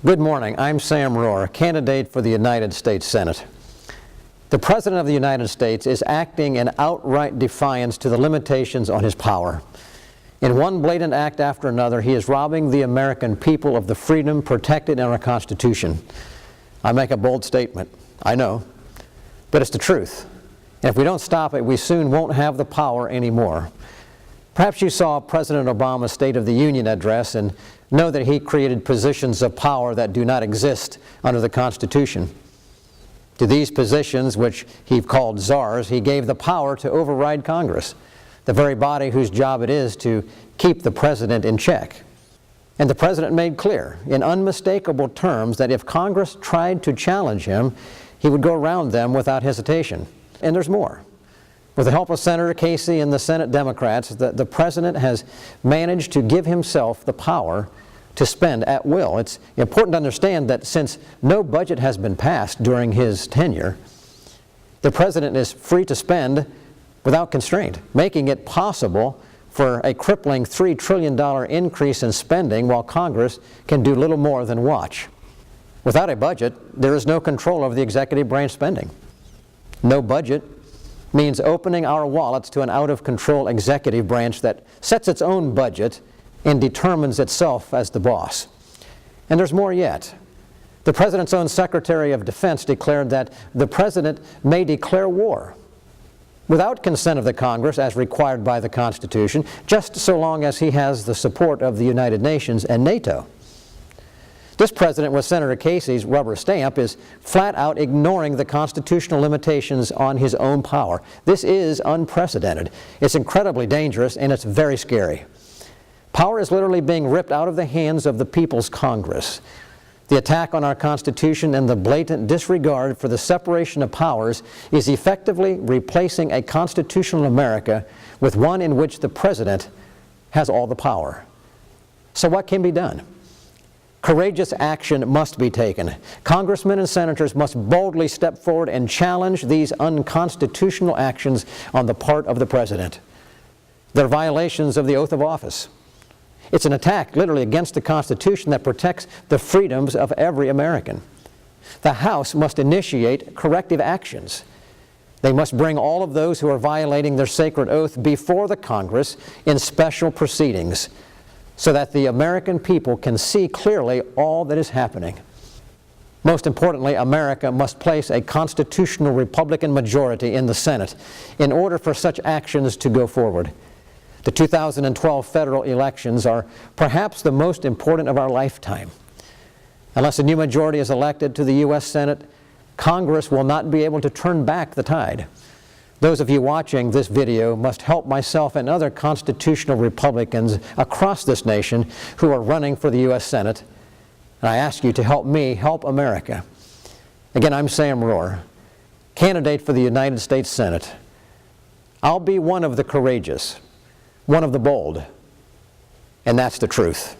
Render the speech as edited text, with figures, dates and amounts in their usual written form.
Good morning. I'm Sam Rohrer, candidate for the United States Senate. The President of the United States is acting in outright defiance to the limitations on his power. In one blatant act after another, he is robbing the American people of the freedom protected in our Constitution. I make a bold statement, I know, but it's the truth. And if we don't stop it, we soon won't have the power anymore. Perhaps you saw President Obama's State of the Union address and know that he created positions of power that do not exist under the Constitution. To these positions, which he called czars, he gave the power to override Congress, the very body whose job it is to keep the president in check. And the president made clear in unmistakable terms that if Congress tried to challenge him, he would go around them without hesitation. And there's more. With the help of Senator Casey and the Senate Democrats, the president has managed to give himself the power to spend at will. It's important to understand that since no budget has been passed during his tenure, the president is free to spend without constraint, making it possible for a crippling $3 trillion increase in spending while Congress can do little more than watch. Without a budget, there is no control over the executive branch spending. No budget means opening our wallets to an out-of-control executive branch that sets its own budget and determines itself as the boss. And there's more yet. The President's own Secretary of Defense declared that the President may declare war without consent of the Congress as required by the Constitution, just so long as he has the support of the United Nations and NATO. This President with Senator Casey's rubber stamp is flat out ignoring the constitutional limitations on his own power. This is unprecedented. It's incredibly dangerous and it's very scary. Power is literally being ripped out of the hands of the People's Congress. The attack on our Constitution and the blatant disregard for the separation of powers is effectively replacing a constitutional America with one in which the President has all the power. So what can be done? Courageous action must be taken. Congressmen and senators must boldly step forward and challenge these unconstitutional actions on the part of the President. They're violations of the oath of office. It's an attack, literally, against the Constitution that protects the freedoms of every American. The House must initiate corrective actions. They must bring all of those who are violating their sacred oath before the Congress in special proceedings so that the American people can see clearly all that is happening. Most importantly, America must place a constitutional Republican majority in the Senate in order for such actions to go forward. The 2012 federal elections are perhaps the most important of our lifetime. Unless a new majority is elected to the U.S. Senate, Congress will not be able to turn back the tide. Those of you watching this video must help myself and other constitutional Republicans across this nation who are running for the U.S. Senate. And I ask you to help me help America. Again, I'm Sam Rohrer, candidate for the United States Senate. I'll be one of the courageous, one of the bold, and that's the truth.